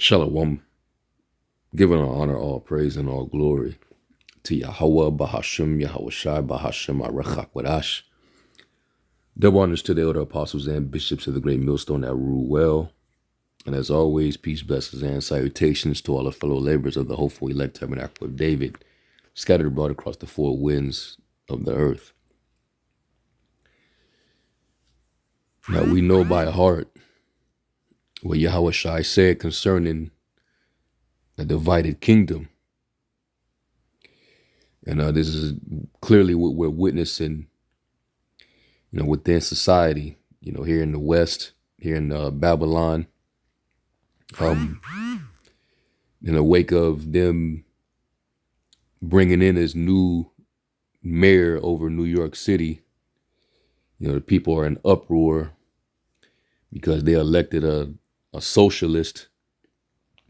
Shalom, giving all honor, all praise, and all glory to Yahweh, Bahashim, Yahweh Shai, Bahashim, Arachak, Wadash. Double honors to the elder apostles and bishops of the great millstone that rule well. And as always, peace, blessings, and salutations to all the fellow laborers of the hopeful elect tabernacle of David, scattered abroad across the four winds of the earth. Now we know by heart what Yahweh Shai said concerning a divided kingdom. And this is clearly what we're witnessing, within society, here in the West, here in Babylon, in the wake of them bringing in this new mayor over New York City. The people are in uproar because they elected a socialist,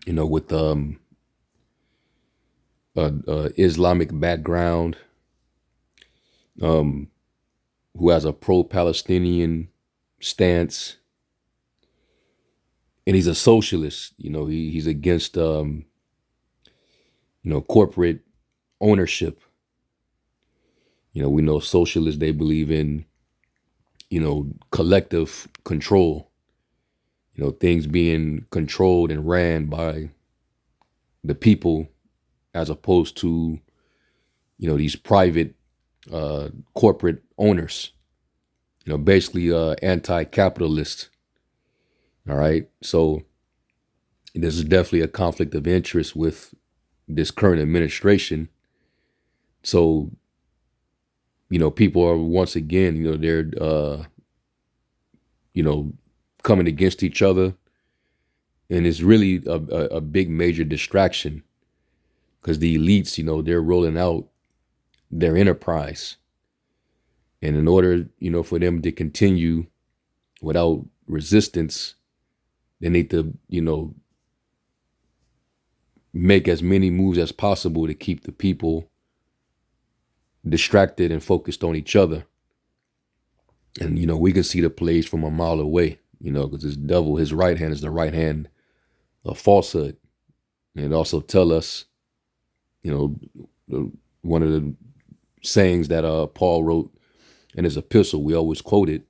with Islamic background, who has a pro-Palestinian stance, and he's a socialist. He's against corporate ownership. We know socialists, they believe in collective control, things being controlled and ran by the people, as opposed to these private corporate owners, basically anti-capitalist. All right, so this is definitely a conflict of interest with this current administration. So people are once again, they're coming against each other, and it's really a big major distraction, because the elites, they're rolling out their enterprise. And in order, for them to continue without resistance, they need to, make as many moves as possible to keep the people distracted and focused on each other. And, we can see the plays from a mile away, because this devil, his right hand is the right hand of falsehood. And it also tell us, one of the sayings that Paul wrote in his epistle, we always quote it,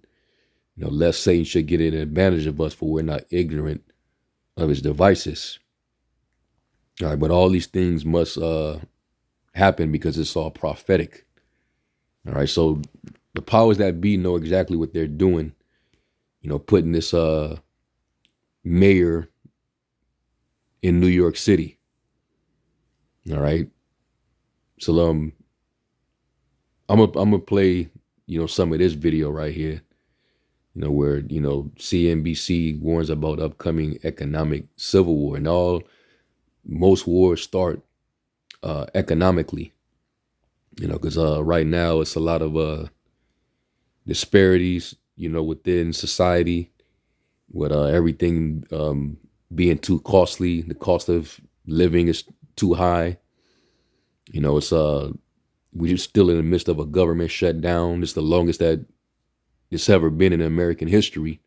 lest Satan should get an advantage of us, for we're not ignorant of his devices. All right, but all these things must happen because it's all prophetic. All right, so the powers that be know exactly what they're doing, putting this mayor in New York City. All right, so I'm gonna play some of this video right here, where CNBC warns about upcoming economic civil war, and most wars start economically, because right now it's a lot of disparities, within society, with everything being too costly. The cost of living is too high. It's we're still in the midst of a government shutdown. It's the longest that it's ever been in American history.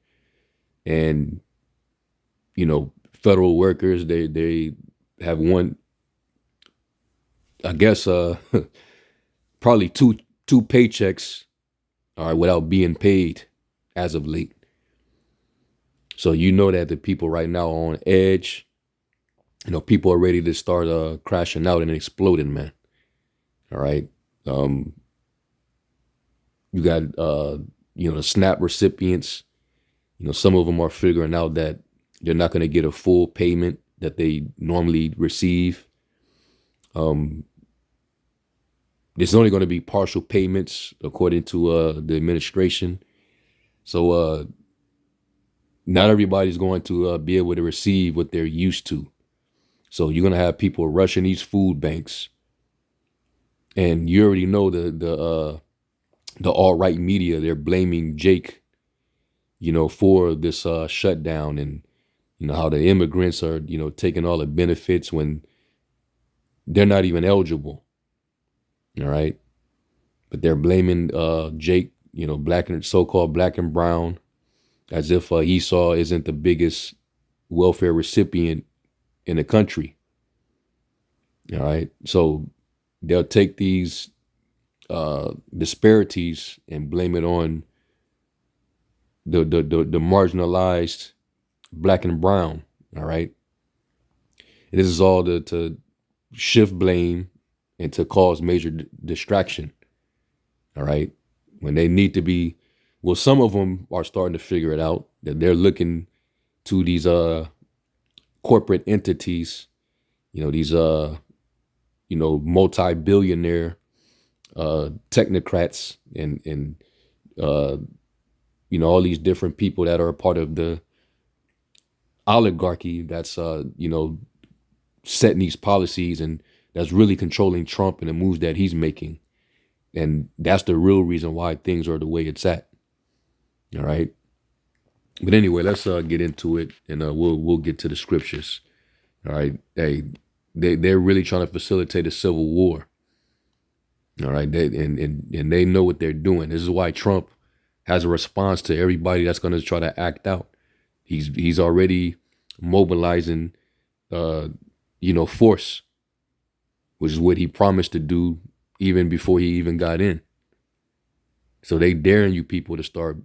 And federal workers, they have one, I guess, probably two paychecks, all right, without being paid as of late. So that the people right now are on edge. People are ready to start crashing out and exploding, man. All right. You got the SNAP recipients. Some of them are figuring out that they're not going to get a full payment that they normally receive. There's only going to be partial payments according to the administration. So not everybody's going to be able to receive what they're used to. So you're going to have people rushing these food banks. And you already know the alt-right media, they're blaming Jake, for this shutdown, and how the immigrants are, taking all the benefits when they're not even eligible. All right. But they're blaming Jake, black and so-called black and brown, as if Esau isn't the biggest welfare recipient in the country. All right. So they'll take these disparities and blame it on the marginalized black and brown. All right. And this is all to shift blame and to cause major distraction. All right. When they need to be, well, some of them are starting to figure it out that they're looking to these corporate entities, these multi-billionaire technocrats and all these different people that are a part of the oligarchy that's setting these policies and that's really controlling Trump and the moves that he's making. And that's the real reason why things are the way it's at. All right. But anyway, let's get into it, and we'll get to the scriptures. All right. Hey, they're really trying to facilitate a civil war. All right. And they know what they're doing. This is why Trump has a response to everybody that's going to try to act out. He's already mobilizing force, which is what he promised to do even before he even got in. So they daring you people to start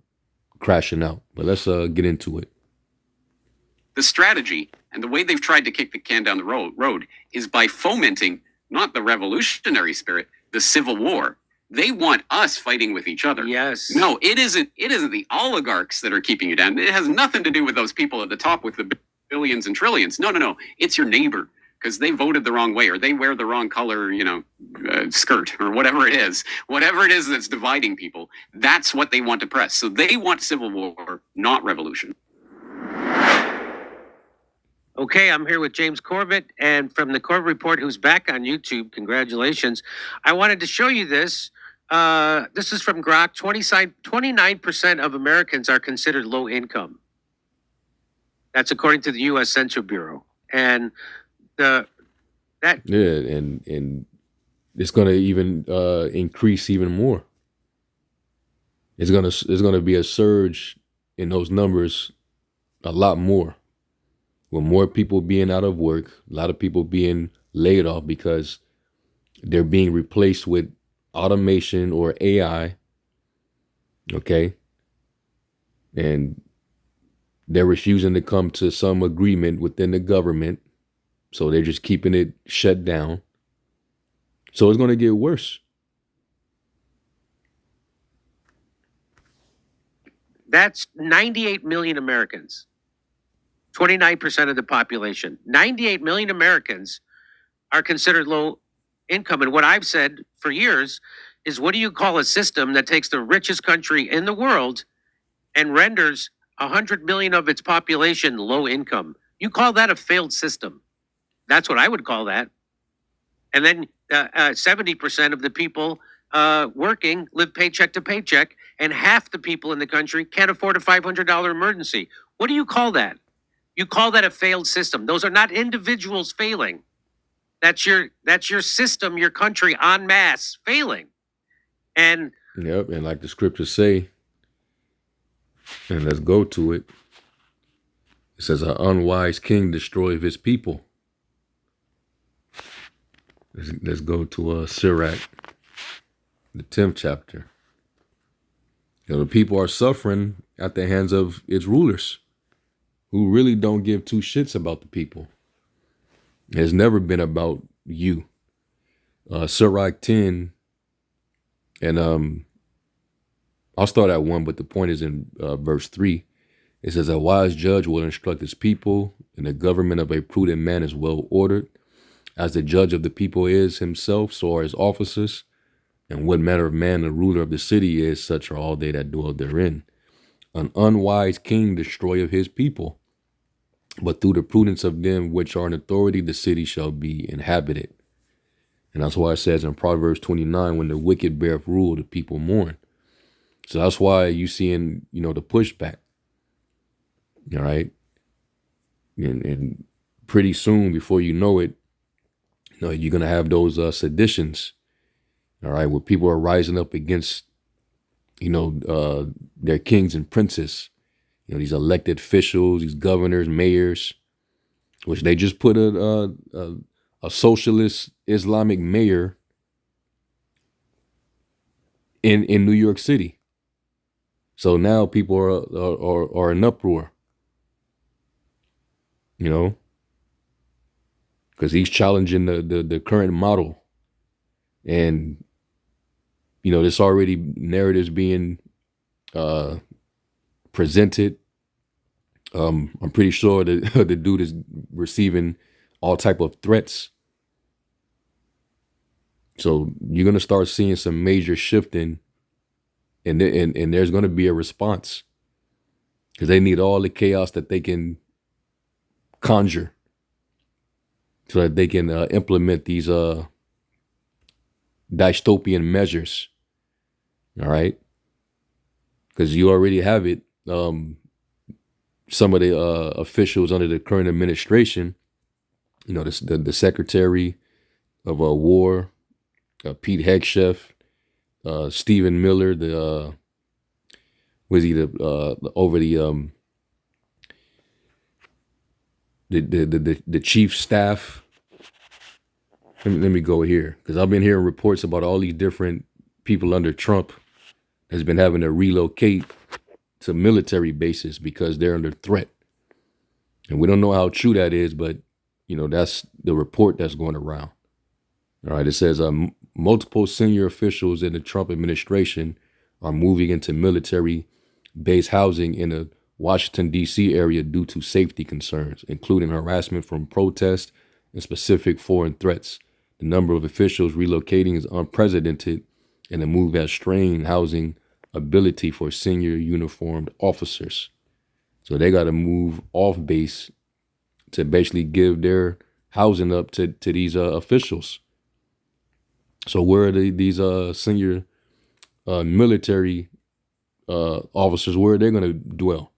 crashing out. But let's get into it. The strategy and the way they've tried to kick the can down the road is by fomenting not the revolutionary spirit, the civil war. They want us fighting with each other. Yes. No, it isn't the oligarchs that are keeping you down. It has nothing to do with those people at the top with the billions and trillions. No. It's your neighbor because they voted the wrong way or they wear the wrong color, skirt or whatever it is that's dividing people. That's what they want to press. So they want civil war, not revolution. Okay, I'm here with James Corbett, and from the Corbett Report, who's back on YouTube. Congratulations. I wanted to show you this. This is from Grok. 29% of Americans are considered low income. That's according to the U.S. Census Bureau. And and it's going to even increase even more. It's gonna be a surge in those numbers, a lot more. With more people being out of work, a lot of people being laid off because they're being replaced with automation or AI. Okay. And they're refusing to come to some agreement within the government. So they're just keeping it shut down. So it's going to get worse. That's 98 million Americans. 29% of the population. 98 million Americans are considered low income. And what I've said for years is, what do you call a system that takes the richest country in the world and renders 100 million of its population low income? You call that a failed system. That's what I would call that. And then 70% of the people working live paycheck to paycheck, and half the people in the country can't afford a $500 emergency. What do you call that? You call that a failed system. Those are not individuals failing. That's your system, your country en masse failing. And yep, and like the scriptures say, and let's go to it. It says, an unwise king destroyeth his people. Let's go to Sirach, the 10th chapter. The people are suffering at the hands of its rulers, who really don't give two shits about the people. It's never been about you. Sirach 10, and I'll start at 1, but the point is in verse 3. It says, a wise judge will instruct his people, and the government of a prudent man is well ordered. As the judge of the people is himself, so are his officers. And what manner of man the ruler of the city is, such are all they that dwell therein. An unwise king destroyeth his people, but through the prudence of them which are in authority, the city shall be inhabited. And that's why it says in Proverbs 29, when the wicked beareth rule, the people mourn. So that's why you seeing, the pushback. All right. And pretty soon, before you know it, you're going to have those seditions. All right. Where people are rising up against, their kings and princes, these elected officials, these governors, mayors, which they just put a socialist Islamic mayor in New York City. So now people are in uproar, you know, because he's challenging the current model, and you know, there's already narratives being uh, presented. I'm pretty sure that the dude is receiving all type of threats. So you're gonna start seeing some major shifting, and there's gonna be a response because they need all the chaos that they can conjure so that they can implement these dystopian measures. All right, because you already have it. Some of the officials under the current administration, you know, the Secretary of War, Pete Hegseth, Stephen Miller, was he over the chief staff. Let me go here because I've been hearing reports about all these different people under Trump has been having to relocate to military bases because they're under threat, and we don't know how true that is, but you know that's the report that's going around. All right, it says multiple senior officials in the Trump administration are moving into military base housing in the Washington, D.C. area due to safety concerns, including harassment from protests and specific foreign threats. The number of officials relocating is unprecedented, and the move has strained housing ability for senior uniformed officers. So they got to move off base to basically give their housing up to these officials. So where are these senior military officers, where are they going to dwell?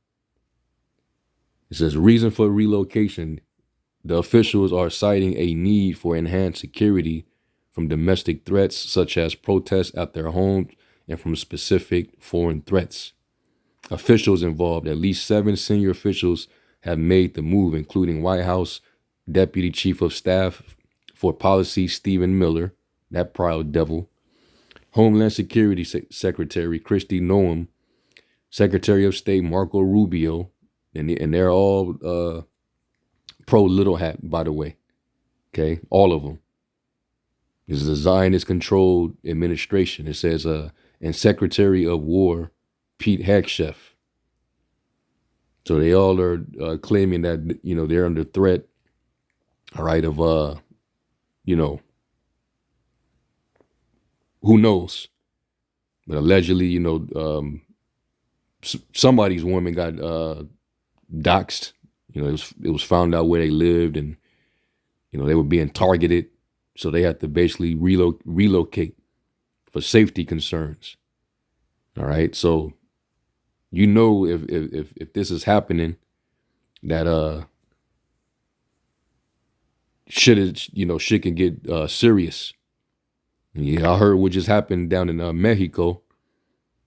It says reason for relocation. The officials are citing a need for enhanced security from domestic threats such as protests at their homes and from specific foreign threats. Officials involved, at least 7 senior officials, have made the move, including White House Deputy Chief of Staff for Policy Stephen Miller, that proud devil, Homeland Security Secretary Kristi Noem, Secretary of State Marco Rubio, and they're all pro Little Hat, by the way. Okay, all of them. This is a Zionist-controlled administration. It says, and Secretary of War Pete Hegseth. So they all are claiming that, you know, they're under threat, all right, of, you know, who knows? But allegedly, you know, somebody's woman got doxxed. You know, it was found out where they lived, and you know they were being targeted, so they had to basically relocate for safety concerns. All right, so you know if this is happening, that shit can get serious. Yeah, I heard what just happened down in Mexico,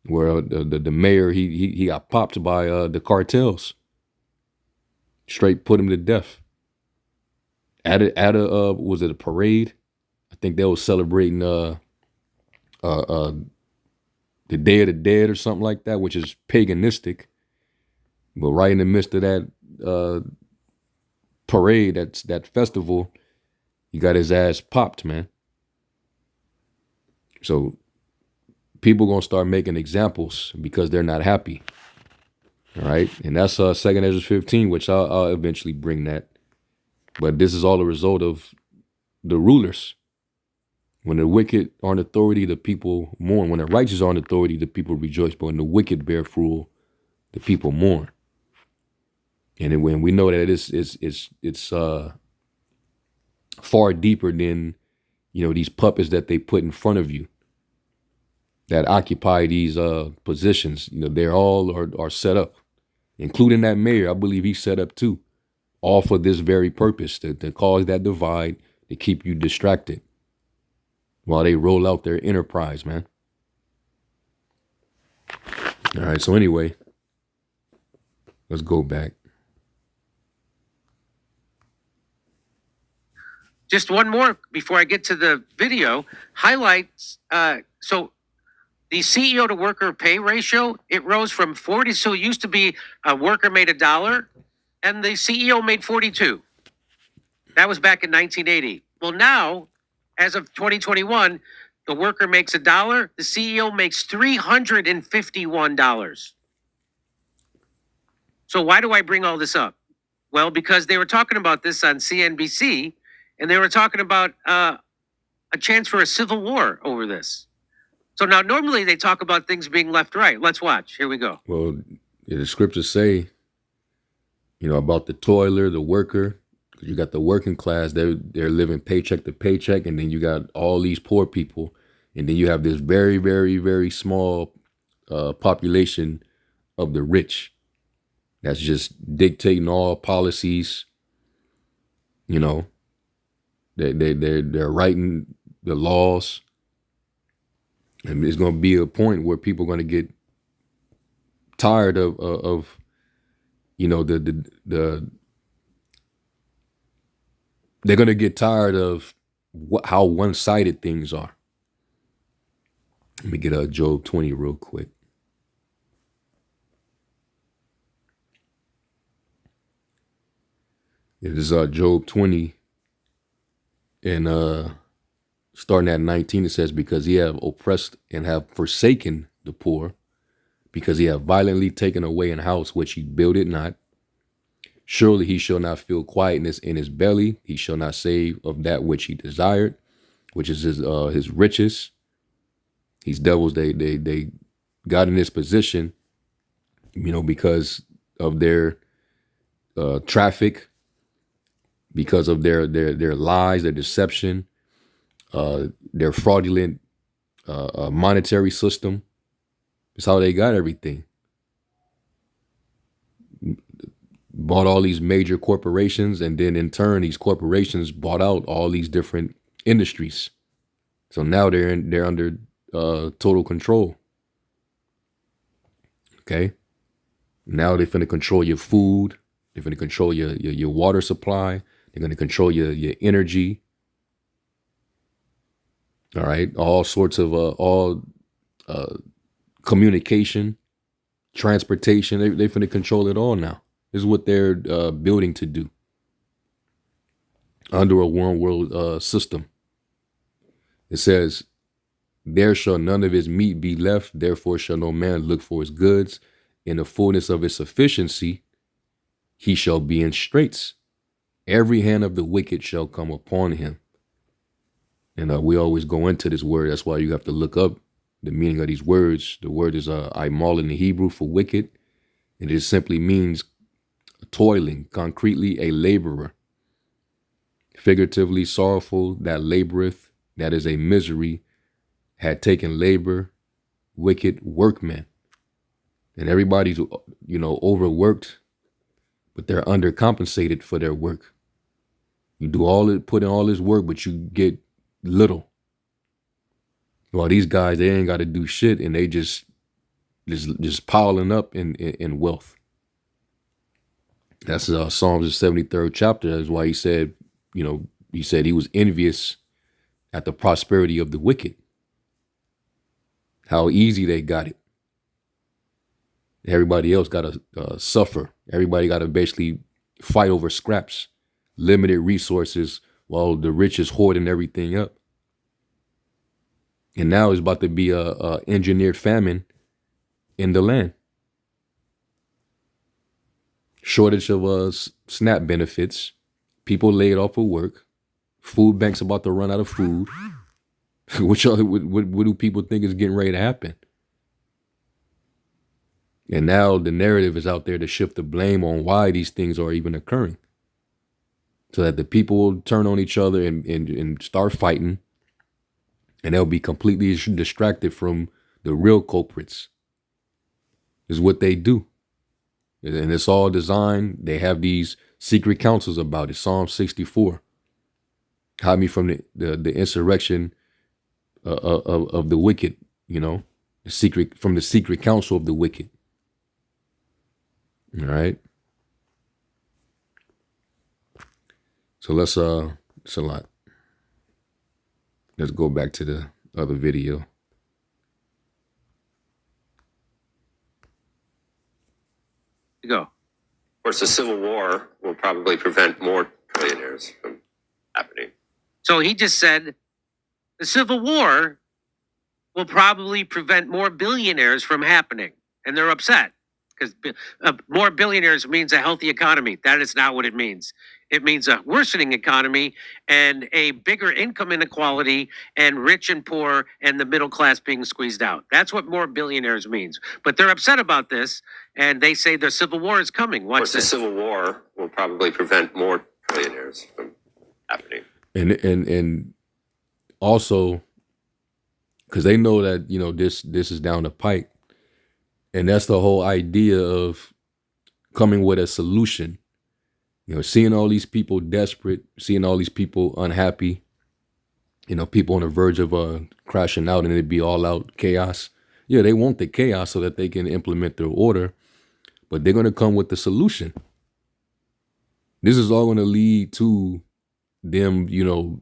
where the mayor he got popped by the cartels. Straight put him to death. At a was it a parade? I think they was celebrating the Day of the Dead or something like that, which is paganistic. But right in the midst of that parade, that festival, he got his ass popped, man. So people gonna start making examples because they're not happy. All right, and that's 2nd Ezra 15, which I'll eventually bring that. But this is all a result of the rulers. When the wicked are in authority, the people mourn. When the righteous are in authority, the people rejoice. But when the wicked bear rule, the people mourn. And when we know that it's far deeper than, you know, these puppets that they put in front of you that occupy these positions. You know, they're all are set up, including that mayor. I believe he's set up too, all for this very purpose, to cause that divide, to keep you distracted while they roll out their enterprise, man. All right, so anyway, let's go back. just one more before I get to the video. Highlights. So the CEO to worker pay ratio, it rose from 40. So it used to be a worker made $1 and the CEO made 42. That was back in 1980. Well, now, as of 2021, the worker makes $1, the CEO makes $351. So why do I bring all this up? Well, because they were talking about this on CNBC, and they were talking about a chance for a civil war over this. So now, normally they talk about things being left right. Let's watch. Here we go. Well, the scriptures say, about the toiler, the worker. You got the working class; they're living paycheck to paycheck, and then you got all these poor people, and then you have this very, very, very small population of the rich that's just dictating all policies. They're writing the laws, and there's going to be a point where people are going to get tired of they're going to get tired of how one-sided things are. Let me get Job 20 real quick. It is Job 20, and starting at 19, it says, because he have oppressed and have forsaken the poor, because he have violently taken away an house which he builded not. Surely he shall not feel quietness in his belly. He shall not save of that which he desired, which is his riches. These devils, they got in this position, because of their traffic, because of their lies, their deception, their fraudulent monetary system. It's how they got everything. Bought all these major corporations, and then in turn, these corporations bought out all these different industries. So now they're under total control. Okay. Now they're finna control your food. They're finna control your water supply. They're gonna control your energy. All right. All sorts of communication, transportation. They're finna control it all now. This is what they're building to do under a one world system. It says, there shall none of his meat be left, therefore shall no man look for his goods. In the fullness of his sufficiency, he shall be in straits. Every hand of the wicked shall come upon him. And we always go into this word. That's why you have to look up the meaning of these words. The word is aimal in the Hebrew for wicked. And it simply means toiling, concretely a laborer. Figuratively sorrowful that laboreth, that is a misery, had taken labor, wicked workmen. And everybody's, overworked, but they're undercompensated for their work. You put in all this work, but you get little. Well, these guys, they ain't got to do shit, and they just piling up in wealth. That's Psalms the 73rd chapter. That's why he said, he was envious at the prosperity of the wicked. How easy they got it. Everybody else got to suffer. Everybody got to basically fight over scraps, limited resources, while the rich is hoarding everything up. And now it's about to be a engineered famine in the land. Shortage of SNAP benefits, people laid off of work, food banks about to run out of food. What do people think is getting ready to happen? And now the narrative is out there to shift the blame on why these things are even occurring, so that the people will turn on each other and start fighting, and they'll be completely distracted from the real culprits. Is what they do. And it's all designed. They have these secret councils about it. Psalm 64. Hide me from the insurrection of the wicked, the secret council of the wicked. All right. So it's a lot. Let's go back to the other video. Go. Of course, the Civil War will probably prevent more trillionaires from happening. So he just said the Civil War will probably prevent more billionaires from happening. And they're upset because more billionaires means a healthy economy. That is not what it means. It means a worsening economy and a bigger income inequality and rich and poor and the middle class being squeezed out. That's what more billionaires means. But they're upset about this and they say the Civil War is coming. Of Watch course, the this. Civil War will probably prevent more trillionaires from happening. And also, because they know that, you know, this is down the pike. And that's the whole idea of coming with a solution. You know, seeing all these people desperate, seeing all these people unhappy, you know, people on the verge of crashing out and it'd be all out chaos. Yeah, they want the chaos so that they can implement their order, but they're going to come with the solution. This is all going to lead to them, you know,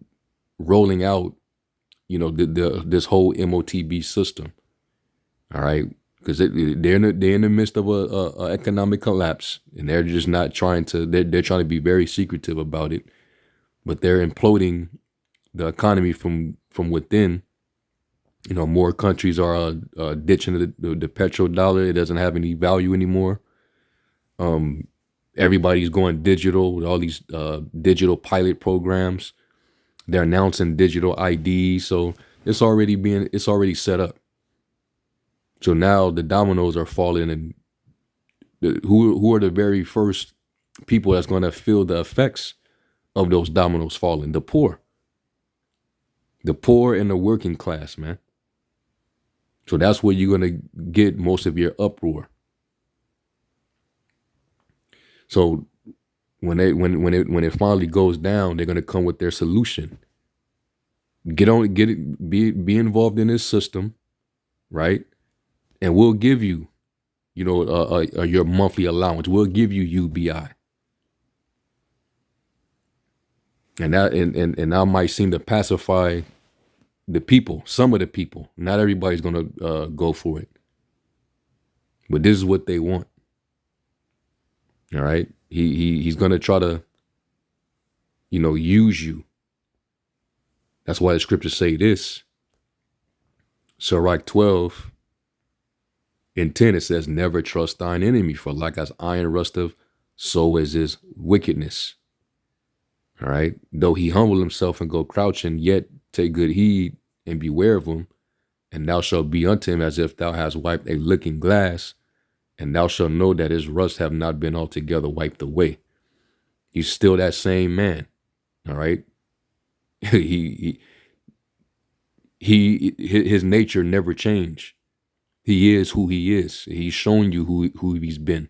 rolling out, you know, this whole MOTB system. All right. Because they're in the midst of a economic collapse, and they're just not trying to. They're trying to be very secretive about it, but they're imploding the economy from within. You know, more countries are ditching the petrodollar. It doesn't have any value anymore. Everybody's going digital with all these digital pilot programs. They're announcing digital IDs, so it's already set up. So now the dominoes are falling, and who are the very first people that's going to feel the effects of those dominoes falling? The poor and the working class, man. So that's where you're going to get most of your uproar. So when it finally goes down, they're going to come with their solution. Be involved in this system, right? And we'll give you, you know, your monthly allowance. We'll give you UBI. And that might seem to pacify the people, some of the people. Not everybody's gonna go for it, but this is what they want. All right, he's gonna try to, you know, use you. That's why the scriptures say this. Sirach 12:10, it says, "Never trust thine enemy, for like as iron rusteth, so is his wickedness." All right. Though he humble himself and go crouching, yet take good heed and beware of him. And thou shalt be unto him as if thou hast wiped a looking glass, and thou shalt know that his rust have not been altogether wiped away. He's still that same man. All right. His nature never changed. He is who he is. He's shown you who he's been.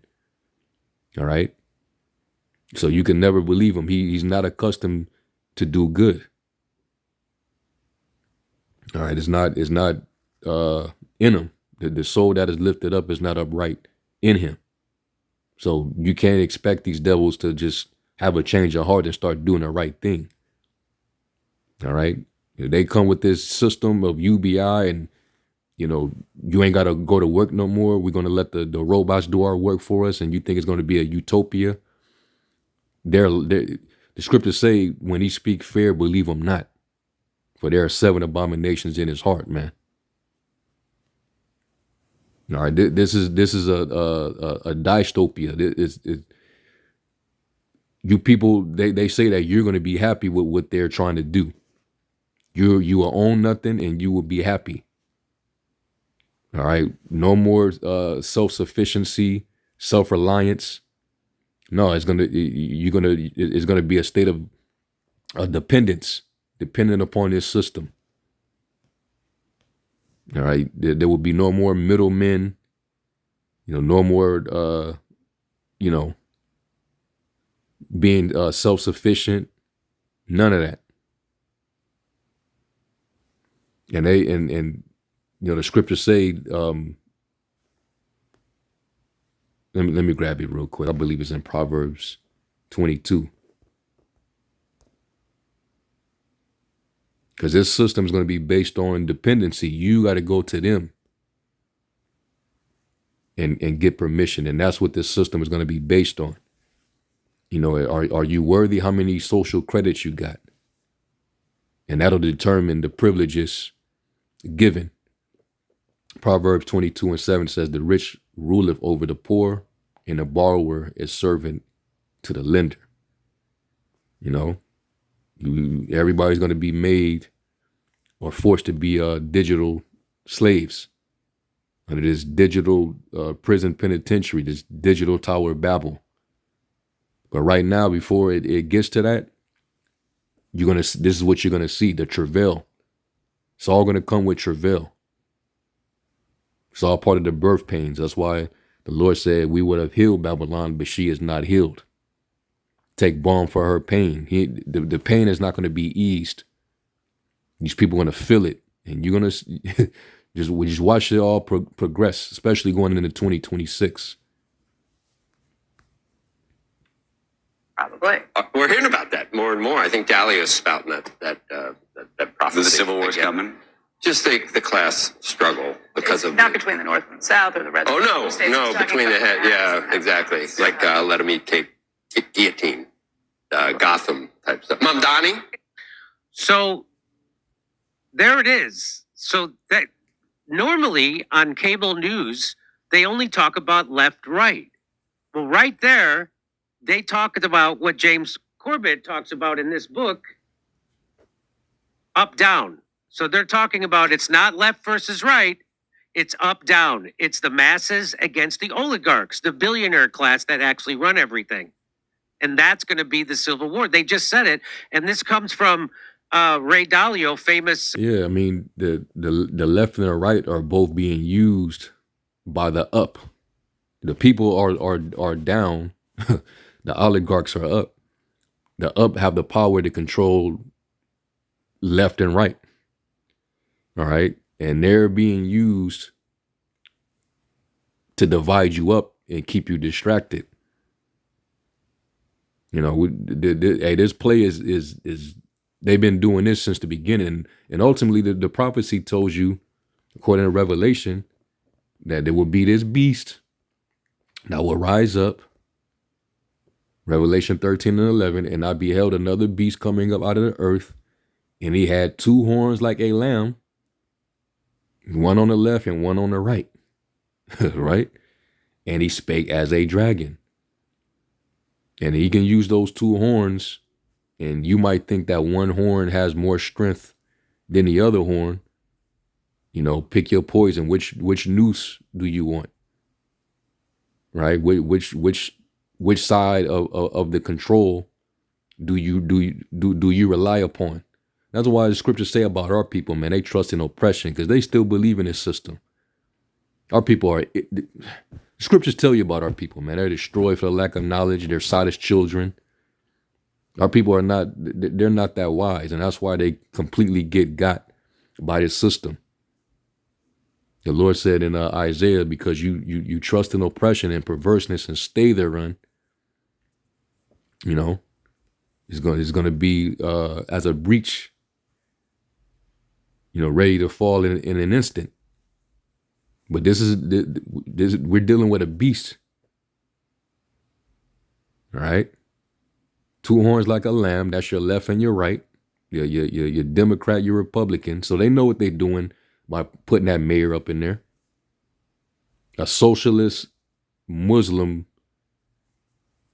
All right. So you can never believe him. He's not accustomed to do good. All right. It's not in him. The soul that is lifted up is not upright in him. So you can't expect these devils to just have a change of heart and start doing the right thing. All right. They come with this system of UBI and, you know, you ain't got to go to work no more. We're going to let the robots do our work for us. And you think it's going to be a utopia. The scriptures say, when he speak fair, believe him not. For there are 7 abominations in his heart, man. All right, this is a dystopia. You people, they say that you're going to be happy with what they're trying to do. You will own nothing and you will be happy. All right, no more self-sufficiency, self-reliance. No, it's gonna be a state of dependence, dependent upon this system. All right, there will be no more middlemen. You know, no more you know, being self-sufficient. None of that. And you know, the scriptures say, let me grab it real quick. I believe it's in Proverbs 22. because this system is going to be based on dependency. You got to go to them and get permission, and that's what this system is going to be based on. You know, are you worthy? How many social credits you got? And that'll determine the privileges given. Proverbs 22:7 says, the rich ruleth over the poor, and the borrower is servant to the lender. You know, everybody's going to be made or forced to be digital slaves under this digital prison penitentiary, this digital Tower of Babel. But right now, before it gets to that, this is what you're gonna see, the travail. It's all gonna come with travail. It's all part of the birth pains. That's why the Lord said we would have healed Babylon, but she is not healed. Take balm for her pain. The pain is not going to be eased. These people are going to feel it, and you're going to just watch it all progress, especially going into 2026. Probably. We're hearing about that more and more. I think Dahlia's spouting that prophecy. The Civil War's again. coming. Just the class struggle because of Not between the North and the South or the Red. Oh no, states. no, It's talking between the about head, yeah, exactly. Like let them eat cake, guillotine, Gotham type stuff. Mamdani. So there it is. So that normally on cable news, they only talk about left, right. Well, right there, they talked about what James Corbett talks about in this book, up, down. So they're talking about it's not left versus right, it's up, down. It's the masses against the oligarchs, the billionaire class that actually run everything. And that's going to be the Civil War. They just said it. And this comes from Ray Dalio, famous. Yeah, I mean, the left and the right are both being used by the up. The people are down. The oligarchs are up. The up have the power to control left and right. All right. And they're being used to divide you up and keep you distracted. You know, this play is they've been doing this since the beginning. And ultimately, the prophecy tells you, according to Revelation, that there will be this beast that will rise up. Revelation 13:11, and I beheld another beast coming up out of the earth, and he had two horns like a lamb, one on the left and one on the right, right? And he spake as a dragon. And he can use those two horns, and you might think that one horn has more strength than the other horn. You know, pick your poison. Which noose do you want? Right? Which side of the control do you rely upon? That's why the scriptures say about our people, man, they trust in oppression because they still believe in this system. Our people the scriptures tell you about our people, man. They're destroyed for the lack of knowledge. They're sottish children. Our people they're not that wise, and that's why they completely get got by this system. The Lord said in Isaiah, because you trust in oppression and perverseness and stay therein, you know, it's going to be as a breach, you know, ready to fall in an instant. But this we're dealing with a beast. All right. Two horns like a lamb. That's your left and your right. You're Democrat, you're Republican. So they know what they're doing by putting that mayor up in there. A socialist Muslim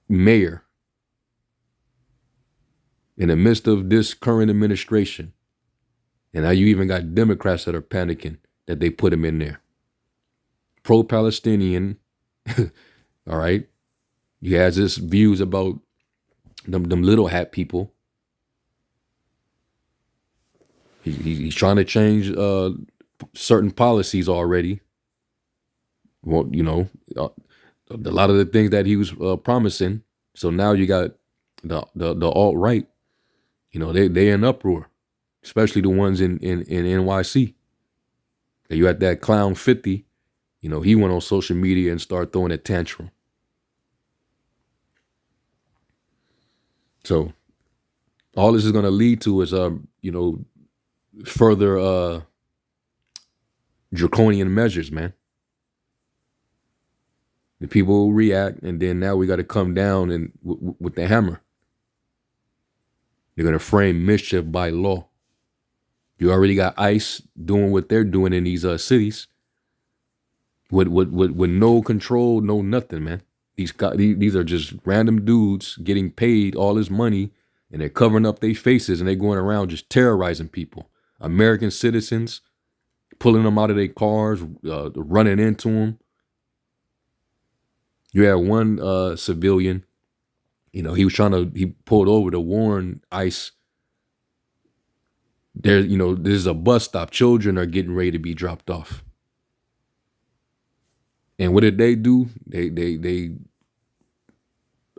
mayor in the midst of this current administration. And now you even got Democrats that are panicking that they put him in there. Pro-Palestinian, all right? He has his views about them little hat people. He's trying to change certain policies already. Well, you know, a lot of the things that he was promising. So now you got the alt-right, you know, they in uproar, especially the ones in NYC. You had that clown 50, you know, he went on social media and started throwing a tantrum. So all this is going to lead to is, you know, further draconian measures, man. The people will react, and then now we got to come down and with the hammer. They're gonna frame mischief by law. You already got ICE doing what they're doing in these cities with no control, no nothing, man. These are just random dudes getting paid all this money, and they're covering up their faces, and they're going around just terrorizing people, American citizens, pulling them out of their cars, running into them. You had one civilian, he pulled over to warn ICE. There's a bus stop. Children are getting ready to be dropped off. And what did they do? They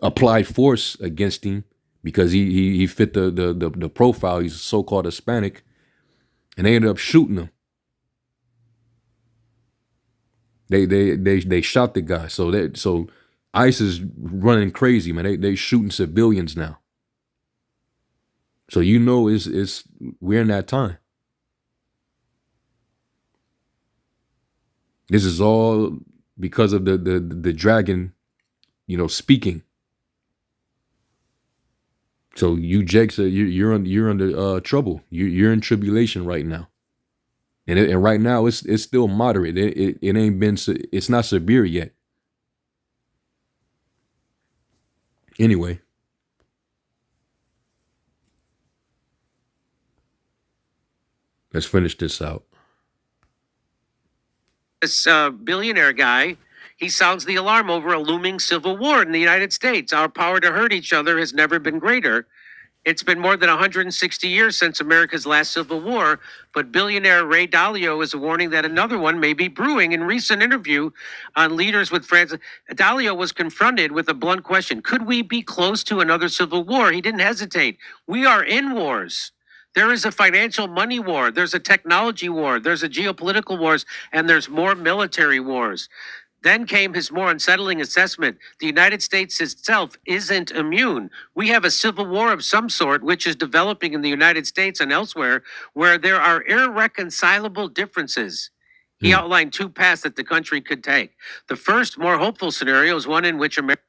applied force against him because he fit the profile. He's so-called Hispanic, and they ended up shooting him. They shot the guy. So ICE is running crazy, man. They shooting civilians now. So it's we're in that time. This is all because of the dragon, speaking. So you Jakes, you're under trouble. You're in tribulation right now, and right now it's still moderate. It ain't been, it's not severe yet. Anyway, let's finish this out. This billionaire guy, he sounds the alarm over a looming civil war in the United States. Our power to hurt each other has never been greater. It's been more than 160 years since America's last civil war, but billionaire Ray Dalio is warning that another one may be brewing. In recent interview on Leaders with France, Dalio was confronted with a blunt question. Could we be close to another civil war? He didn't hesitate. We are in wars. There is a financial money war. There's a technology war. There's a geopolitical wars, and there's more military wars. Then came his more unsettling assessment. The United States itself isn't immune. We have a civil war of some sort, which is developing in the United States and elsewhere, where there are irreconcilable differences. He outlined two paths that the country could take. The first, more hopeful scenario, is one in which America,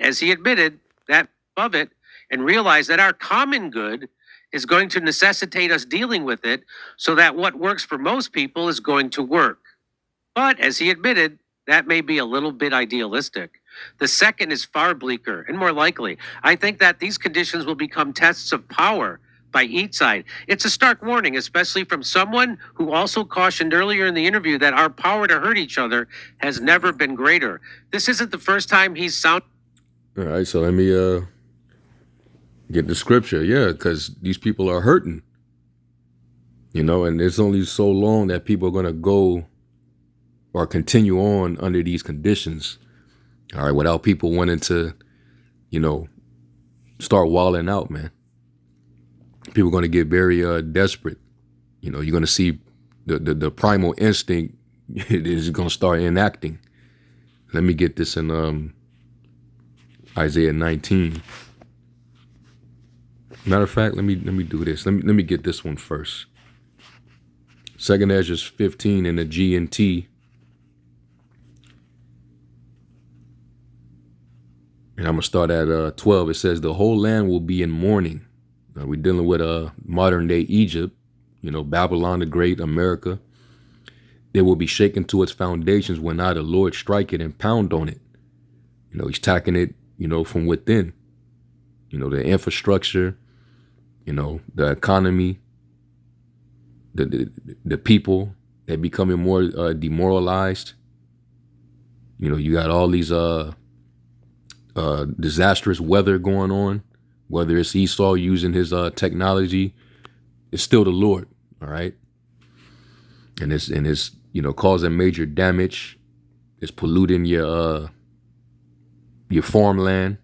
as he admitted, that above it, and realized that our common good is going to necessitate us dealing with it, so that what works for most people is going to work. But as he admitted, that may be a little bit idealistic. The second is far bleaker and more likely. I think that these conditions will become tests of power by each side. It's a stark warning, especially from someone who also cautioned earlier in the interview that our power to hurt each other has never been greater. This isn't the first time he's sounded. All right, so let me get the scripture. Yeah, because these people are hurting. And it's only so long that people are going to go or continue on under these conditions, all right, without people wanting to, start walling out, man. People are going to get very desperate. You're going to see the primal instinct is going to start enacting. Let me get this in Isaiah 19. Matter of fact, let me do this. Let me get this one first. 2nd Ezra 15 in the G&T. And I'm going to start at 12. It says, the whole land will be in mourning. We're dealing with modern day Egypt, Babylon the Great, America. They will be shaken to its foundations when I, the Lord, strike it and pound on it. He's attacking it, from within. The infrastructure, the economy, the people, they're becoming more demoralized. You got all these disastrous weather going on, whether it's Esau using his technology, it's still the Lord, all right? And it's causing major damage. It's polluting your farmland,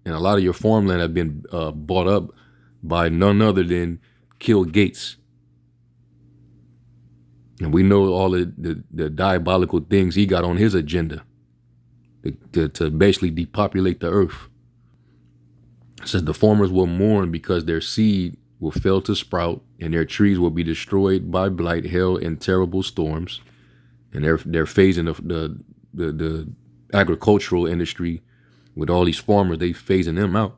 and a lot of your farmland have been bought up by none other than Bill Gates. And we know all the diabolical things he got on his agenda to basically depopulate the earth. It says the farmers will mourn because their seed will fail to sprout, and their trees will be destroyed by blight, hail, and terrible storms. And they're phasing the agricultural industry with all these farmers. They phasing them out.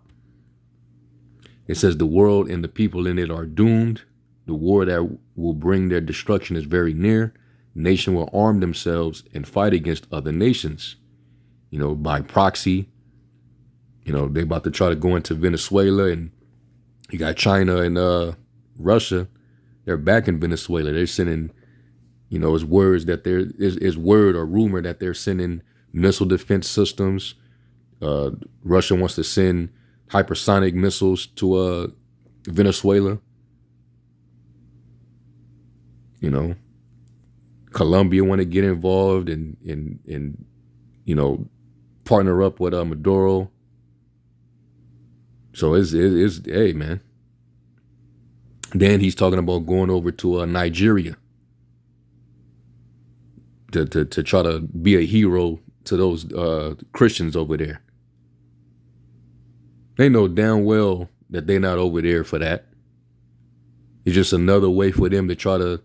It says the world and the people in it are doomed. The war that will bring their destruction is very near. Nation will arm themselves and fight against other nations, by proxy. They about to try to go into Venezuela, and you got China and Russia. They're back in Venezuela. They're sending, it's words that there is word or rumor that they're sending missile defense systems. Russia wants to send hypersonic missiles to Venezuela. Colombia want to get involved and partner up with Maduro. So it's hey man. Then he's talking about going over to Nigeria to try to be a hero to those Christians over there. They know damn well that they're not over there for that. It's just another way for them to try to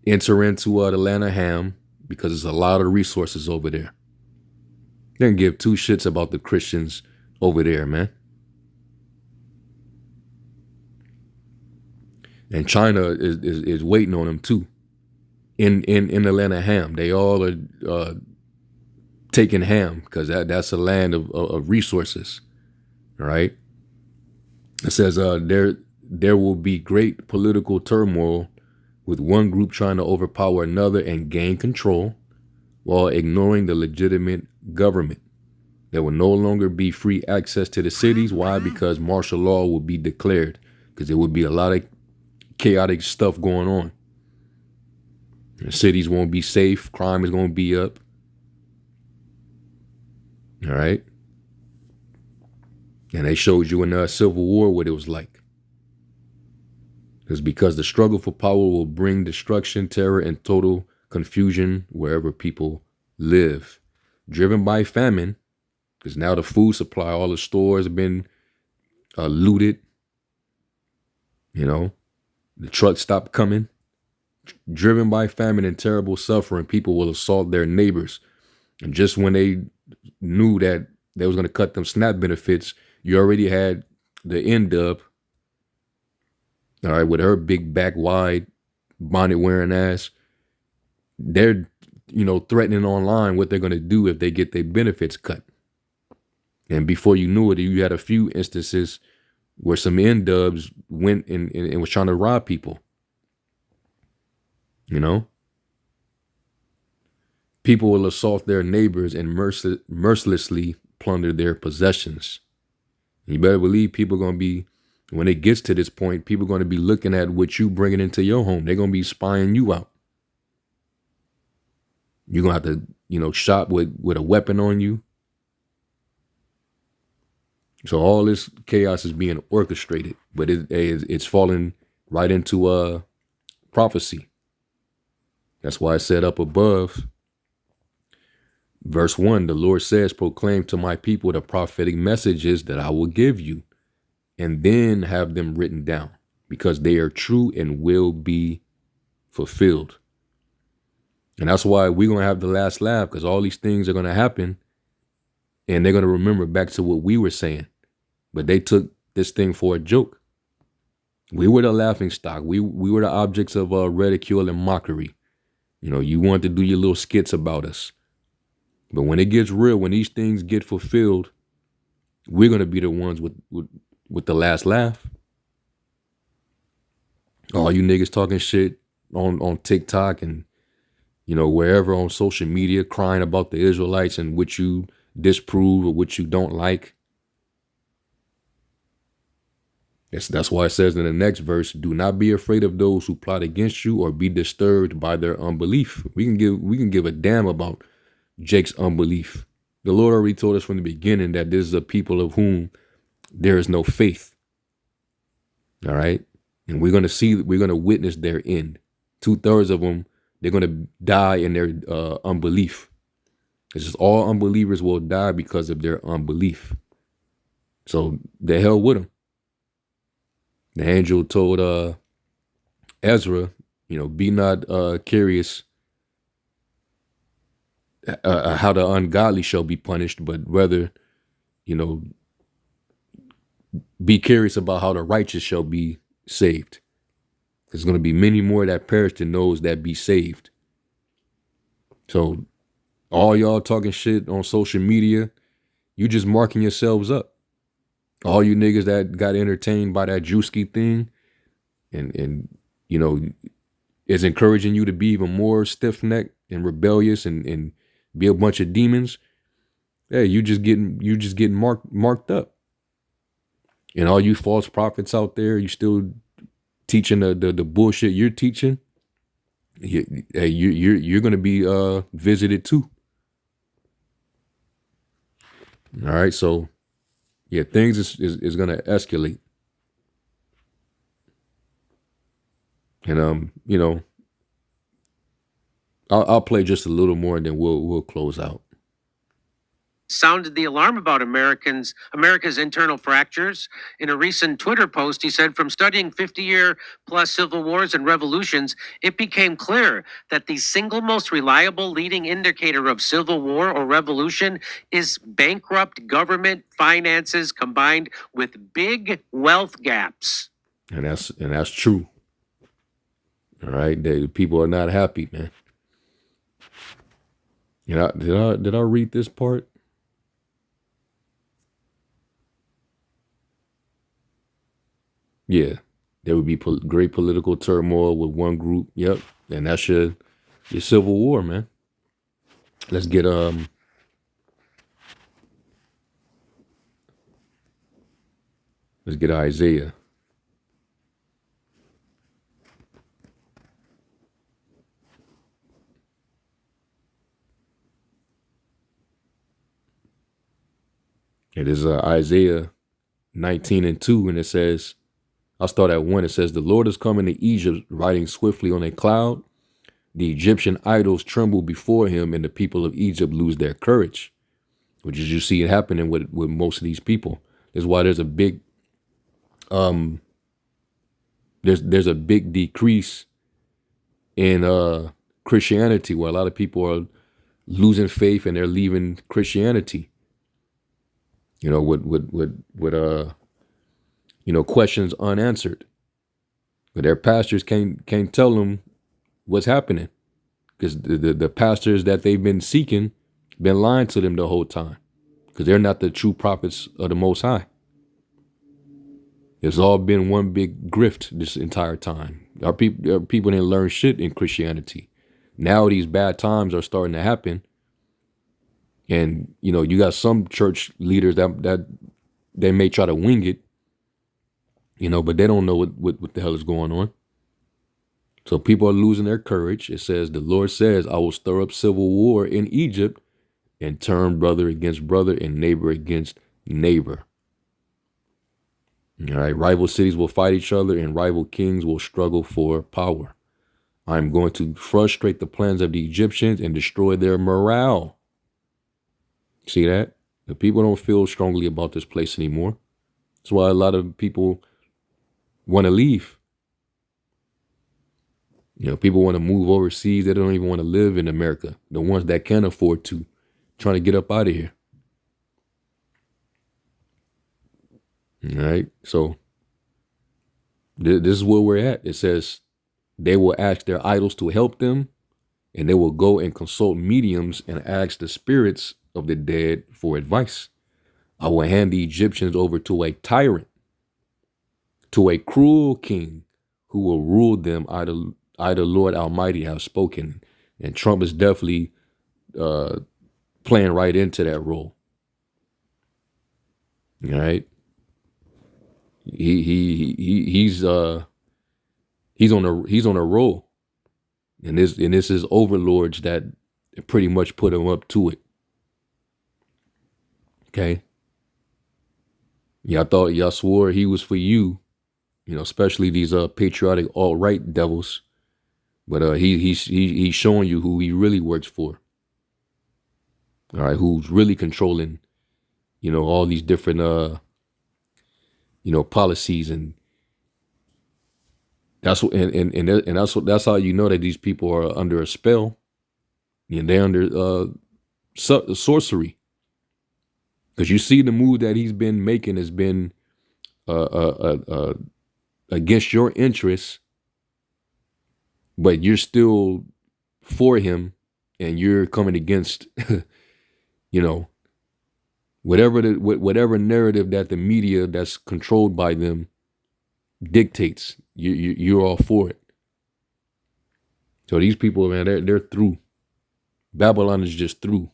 enter into the land of Ham, because there's a lot of resources over there. They don't give two shits about the Christians over there, man. And China is waiting on them too. In the land of Ham, they all are taking Ham because that's a land of resources. All right. It says there will be great political turmoil, with one group trying to overpower another and gain control while ignoring the legitimate government. There will no longer be free access to the cities. Why? Because martial law will be declared, because there will be a lot of chaotic stuff going on. The cities won't be safe. Crime is going to be up. All right. And they showed you in the Civil War what it was like. It's because the struggle for power will bring destruction, terror, and total confusion wherever people live. Driven by famine, because now the food supply, all the stores have been looted. The trucks stopped coming. Driven by famine and terrible suffering, people will assault their neighbors. And just when they knew that they was going to cut them SNAP benefits, you already had the N-Dub, all right, with her big back wide bonnet wearing ass. They're, threatening online what they're going to do if they get their benefits cut. And before you knew it, you had a few instances where some N-Dubs went and was trying to rob people. People will assault their neighbors and mercilessly plunder their possessions. And you better believe people are going to be, when it gets to this point, people are going to be looking at what you bringing into your home. They're going to be spying you out. You're going to have to, shop with a weapon on you. So all this chaos is being orchestrated, but it's falling right into prophecy. That's why I said up above, verse 1, the Lord says, proclaim to my people the prophetic messages that I will give you, and then have them written down, because they are true and will be fulfilled. And that's why we're going to have the last laugh, because all these things are going to happen, and they're going to remember back to what we were saying. But they took this thing for a joke. We were the laughing stock. We were the objects of ridicule and mockery. You want to do your little skits about us. But when it gets real, when these things get fulfilled, we're going to be the ones with the last laugh. All you niggas talking shit on TikTok and, wherever on social media, crying about the Israelites and what you disprove or what you don't like. That's why it says in the next verse, do not be afraid of those who plot against you or be disturbed by their unbelief. We can give a damn about Jake's unbelief. The Lord already told us from the beginning that this is a people of whom there is no faith. All right. And we're going to witness their end. 2/3 of them, they're going to die in their unbelief. It's just all unbelievers will die because of their unbelief. So the hell with them. The angel told Ezra, be not curious how the ungodly shall be punished, but rather, you know, be curious about how the righteous shall be saved. There's going to be many more that perish than those that be saved. So all y'all talking shit on social media, you just marking yourselves up. All you niggas that got entertained by that Drewski thing and is encouraging you to be even more stiff-necked and rebellious and be a bunch of demons. Hey, you just getting marked up. And all you false prophets out there, you still teaching the bullshit you're teaching. You're gonna be visited too. All right, so yeah, things is gonna escalate, and I'll play just a little more, and then we'll close out. Sounded the alarm about America's internal fractures. In a recent Twitter post, he said, from studying 50-year plus civil wars and revolutions, it became clear that the single most reliable leading indicator of civil war or revolution is bankrupt government finances combined with big wealth gaps. And that's true. All right, the people are not happy, man. Did I read this part? Yeah, there would be great political turmoil with one group. Yep, and that's your civil war, man. Let's get Isaiah. It is Isaiah 19:2, and it says, I'll start at 1. It says, the Lord is coming to Egypt, riding swiftly on a cloud. The Egyptian idols tremble before him, and the people of Egypt lose their courage, which is you see it happening with most of these people. That's why there's a big there's a big decrease in Christianity, where a lot of people are losing faith and they're leaving Christianity. With questions unanswered. But their pastors can't tell them what's happening, because the pastors that they've been seeking been lying to them the whole time, because they're not the true prophets of the Most High. It's all been one big grift this entire time. Our people didn't learn shit in Christianity. Now these bad times are starting to happen, and you got some church leaders that they may try to wing it, but they don't know what the hell is going on. So people are losing their courage. It says, the Lord says, I will stir up civil war in Egypt and turn brother against brother and neighbor against neighbor. All right, rival cities will fight each other and rival kings will struggle for power. I'm going to frustrate the plans of the Egyptians and destroy their morale. See that? The people don't feel strongly about this place anymore. That's why a lot of people want to leave. People want to move overseas. They don't even want to live in America. The ones that can afford to, trying to get up out of here. All right. So this is where we're at. It says they will ask their idols to help them, and they will go and consult mediums and ask the spirits of the dead for advice. I will hand the Egyptians over to a tyrant, to a cruel king who will rule them. I, the Lord Almighty, have spoken. And Trump is definitely playing right into that role. All right. He's on a roll. And this is overlords that pretty much put him up to it. Okay. Y'all swore he was for you, especially these patriotic alt-right devils. But he's showing you who he really works for. All right, who's really controlling, all these different policies and That's what, and that's how you know that these people are under a spell, and they're under sorcery. Because you see the move that he's been making has been against your interests, but you're still for him, and you're coming against, you know, whatever narrative that the media that's controlled by them dictates. You're all for it. So these people, man, they're through. Babylon is just through.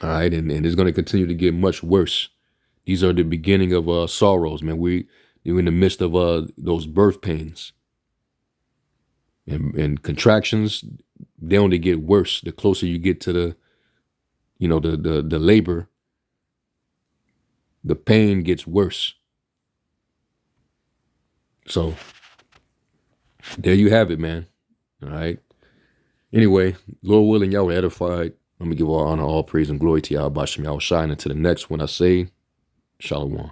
All right, and it's going to continue to get much worse. These are the beginning of sorrows, man. We're in the midst of those birth pains and contractions. They only get worse the closer you get to the, the labor. The pain gets worse. So there you have it, man. All right. Anyway, Lord willing, y'all were edified. Let me give all honor, all praise, and glory to y'all. Bashim, y'all shine. Until the next one, I say, Shalom.